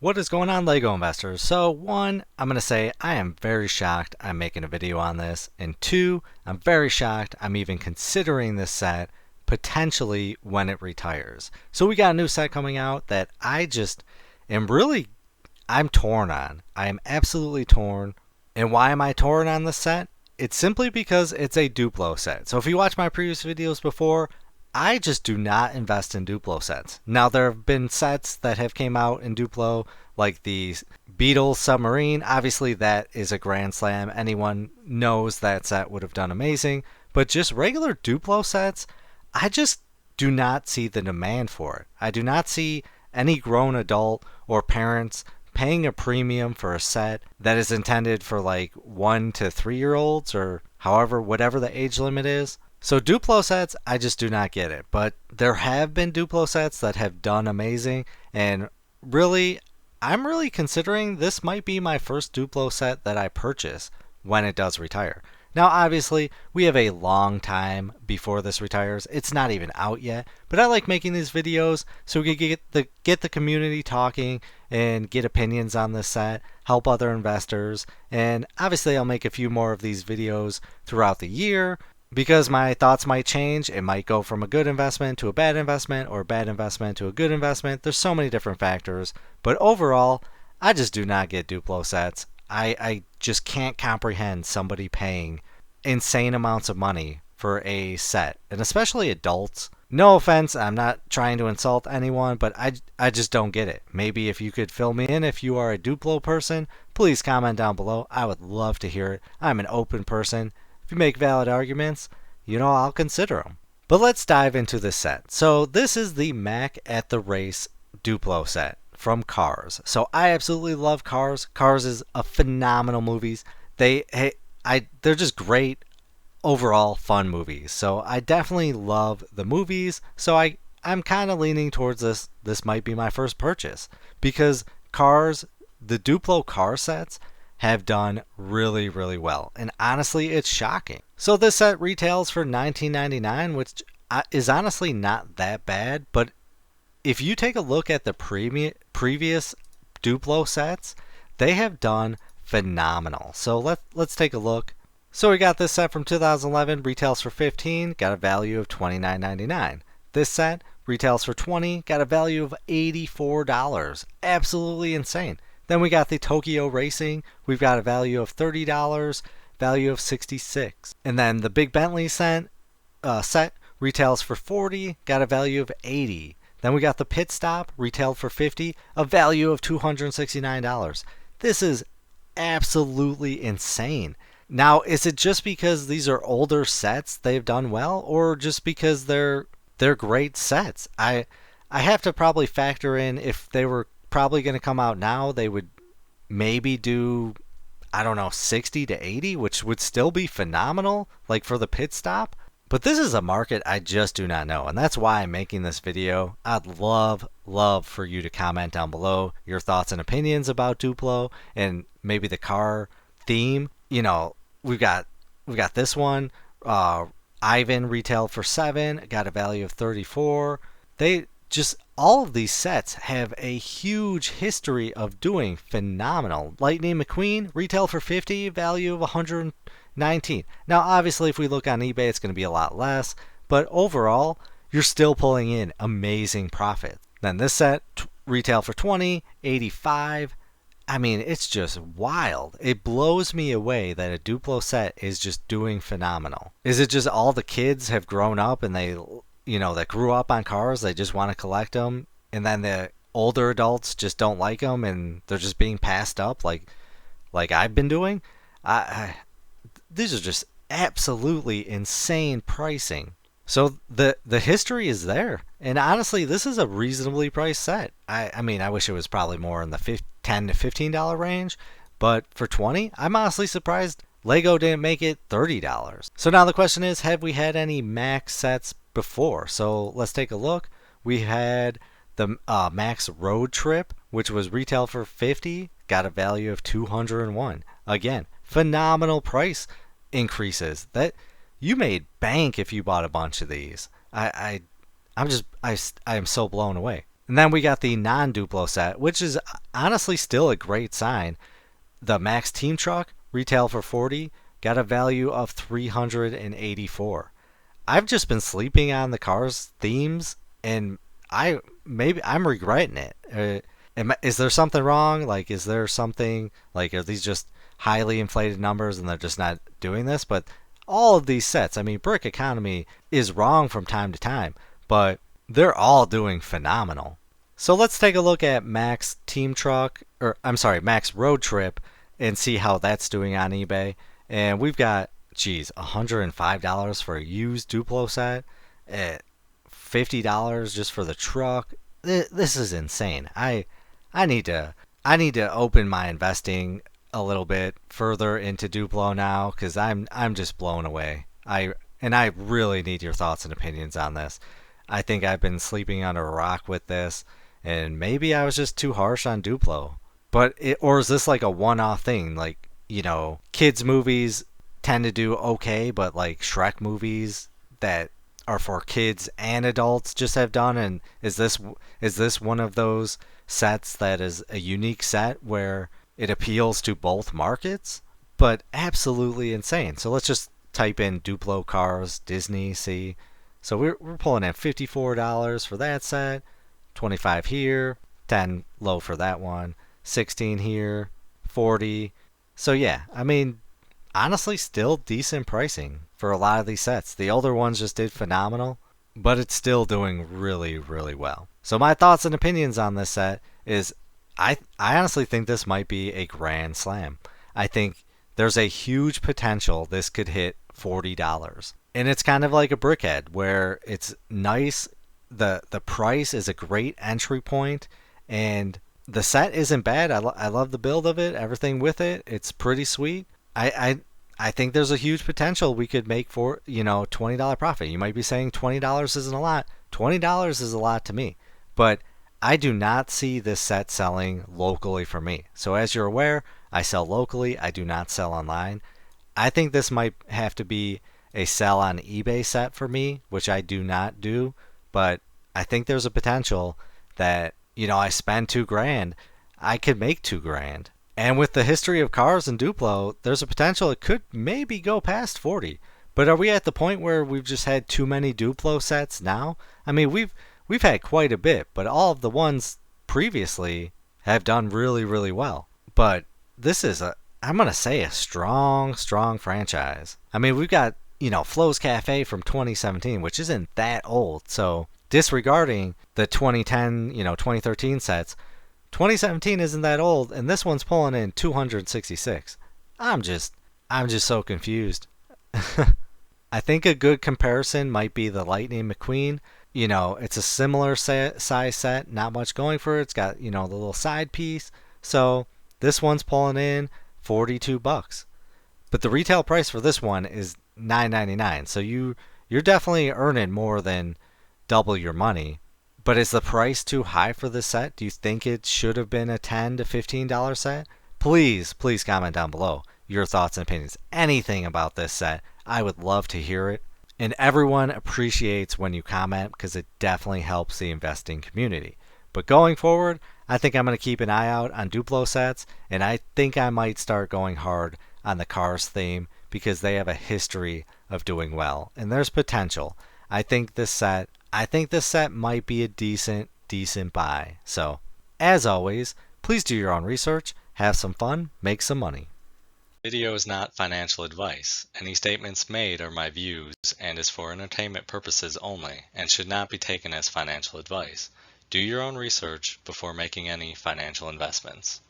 What is going on, LEGO investors? So one, I'm going to say I am very shocked I'm making a video on this. And two, I'm very shocked I'm even considering this set potentially when it retires. So we got a new set coming out that I just am really, I'm torn on. I am absolutely torn. And why am I torn on this set? It's simply because it's a Duplo set. So if you watch my previous videos before, I just do not invest in Duplo sets. Now there have been sets that have came out in Duplo, like the Beatles Submarine. Obviously that is a grand slam. Anyone knows that set would have done amazing. But just regular Duplo sets, I just do not see the demand for it. I do not see any grown adult or parents paying a premium for a set that is intended for like 1 to 3 year olds or however, whatever the age limit is. So Duplo sets, I just do not get it. But there have been Duplo sets that have done amazing. And really, I'm really considering this might be my first Duplo set that I purchase when it does retire. Now, obviously, we have a long time before this retires. It's not even out yet. But I like making these videos so we can get the community talking and get opinions on this set, help other investors. And obviously, I'll make a few more of these videos throughout the year, because my thoughts might change. It might go from a good investment to a bad investment, or a bad investment to a good investment. There's so many different factors. But overall, I just do not get Duplo sets. I just can't comprehend somebody paying insane amounts of money for a set, and especially adults. No offense, I'm not trying to insult anyone, but I just don't get it. Maybe if you could fill me in if you are a Duplo person, please comment down below. I would love to hear it. I'm an open person. If you make valid arguments, I'll consider them. But let's dive into this set. So this is the Mac at the Race Duplo set from Cars. So I absolutely love Cars. Cars is a phenomenal movie. They're just great overall fun movies. So I definitely love the movies. So I'm kind of leaning towards this. This might be my first purchase because Cars, the Duplo car sets, have done really, really well. And honestly, it's shocking. So this set retails for $19.99, which is honestly not that bad. But if you take a look at the previous Duplo sets, they have done phenomenal. So let's take a look. So we got this set from 2011, retails for $15, got a value of $29.99. This set retails for $20, got a value of $84. Absolutely insane. Then we got the Tokyo Racing. We've got a value of $30, value of $66. And then the Big Bentley set retails for $40, got a value of $80. Then we got the Pit Stop, retailed for $50, a value of $269. This is absolutely insane. Now, is it just because these are older sets they've done well, or just because they're great sets? I have to probably factor in if they were probably going to come out now, they would maybe do, I don't know, 60 to 80, which would still be phenomenal, like for the Pit Stop. But this is a market I just do not know, and that's why I'm making this video. I'd love for you to comment down below your thoughts and opinions about Duplo and maybe the car theme. We've got this one. Ivan retailed for $7, got a value of $34. All of these sets have a huge history of doing phenomenal. Lightning McQueen retailed for $50, value of $119. Now, obviously, if we look on eBay, it's going to be a lot less, but overall, you're still pulling in amazing profit. Then this set retailed for $20, $85. I mean, it's just wild. It blows me away that a Duplo set is just doing phenomenal. Is it just all the kids have grown up and they that grew up on cars, they just want to collect them, and then the older adults just don't like them and they're just being passed up like I've been doing? These are just absolutely insane pricing. So the history is there, and honestly, this is a reasonably priced set. I mean, I wish it was probably more in the $10 to $15 range, but for $20, I'm honestly surprised LEGO didn't make it $30. So now the question is, have we had any Max sets before? So let's take a look. We had the Max Road Trip, which was retailed for $50, got a value of $201. Again, phenomenal price increases. That you made bank if you bought a bunch of these. I am so blown away. And then we got the non-Duplo set, which is honestly still a great sign. The Max Team Truck retail for 40, got a value of 384. I've just been sleeping on the Cars themes, and I'm regretting it. Is there something wrong? Like, is there something like, are these just highly inflated numbers and they're just not doing this? But all of these sets, I mean, Brick Economy is wrong from time to time, but they're all doing phenomenal. So let's take a look at Max Team Truck, or I'm sorry, Max Road Trip, and see how that's doing on eBay. And we've got, geez, $105 for a used Duplo set, at $50 just for the truck. This is insane. I need to open my investing a little bit further into Duplo now because I'm just blown away. I really need your thoughts and opinions on this. I think I've been sleeping under a rock with this, and maybe I was just too harsh on Duplo. Or is this like a one-off thing? Like, kids movies tend to do okay, but like Shrek movies that are for kids and adults just have done. And is this one of those sets that is a unique set where it appeals to both markets? But absolutely insane. So let's just type in Duplo Cars Disney. See, so we're pulling at $54 for that set, 25 here, 10 low for that one, 16 here, 40. So yeah, I mean, honestly, still decent pricing for a lot of these sets. The older ones just did phenomenal, but it's still doing really, really well. So my thoughts and opinions on this set is I honestly think this might be a grand slam. I think there's a huge potential this could hit $40. And it's kind of like a Brickhead where it's nice. The price is a great entry point, and the set isn't bad. I love the build of it, everything with it. It's pretty sweet. I think there's a huge potential we could make for, $20 profit. You might be saying $20 isn't a lot. $20 is a lot to me. But I do not see this set selling locally for me. So as you're aware, I sell locally. I do not sell online. I think this might have to be a sell on eBay set for me, which I do not do. But I think there's a potential that, I spend $2,000, I could make $2,000. And with the history of Cars and Duplo, there's a potential it could maybe go past 40. But are we at the point where we've just had too many Duplo sets now? I mean, we've had quite a bit, but all of the ones previously have done really, really well. But this is I'm going to say a strong, strong franchise. I mean, we've got, Flo's Cafe from 2017, which isn't that old. So disregarding the 2010, 2013 sets, 2017 isn't that old, and this one's pulling in 266. I'm just so confused. I think a good comparison might be the Lightning McQueen. It's a similar size set, not much going for it. It's got, the little side piece. So this one's pulling in $42. But the retail price for this one is $9.99. So you're definitely earning more than double your money. But is the price too high for this set? Do you think it should have been a $10 to $15 set? Please comment down below your thoughts and opinions. Anything about this set, I would love to hear it. And everyone appreciates when you comment because it definitely helps the investing community. But going forward, I think I'm going to keep an eye out on Duplo sets, and I think I might start going hard on the Cars theme because they have a history of doing well, and there's potential. I think this set might be a decent buy. So, as always, please do your own research, have some fun, make some money. Video is not financial advice. Any statements made are my views and is for entertainment purposes only and should not be taken as financial advice. Do your own research before making any financial investments.